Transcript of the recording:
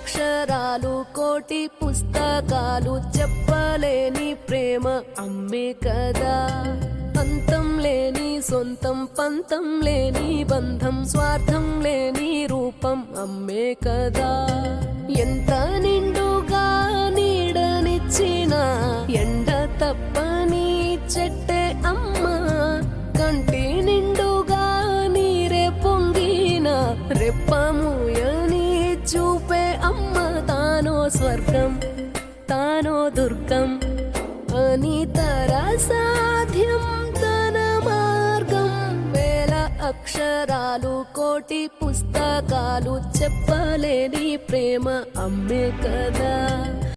అక్షరాలు కోటి పుస్తకాలు చెప్పలేని ప్రేమ అమ్మే కదా. అంతం లేని సొంతం పంతం లేని బంధం స్వార్థం లేని రూపం అమ్మే కదా. ఎంత నిండుగా నీడనిచ్చిన ఎండ తప్పని చెట్టే అమ్మ. కంటి నిండుగా నీరే పొంగిన రెప్పమూయని చూపే అమ్మ. తానో స్వర్గం తానో దుర్గం అని సాధ్యం తన మార్గం. వేల అక్షరాలు కోటి పుస్తకాలు చెప్పలేని ప్రేమ అమ్మే కదా.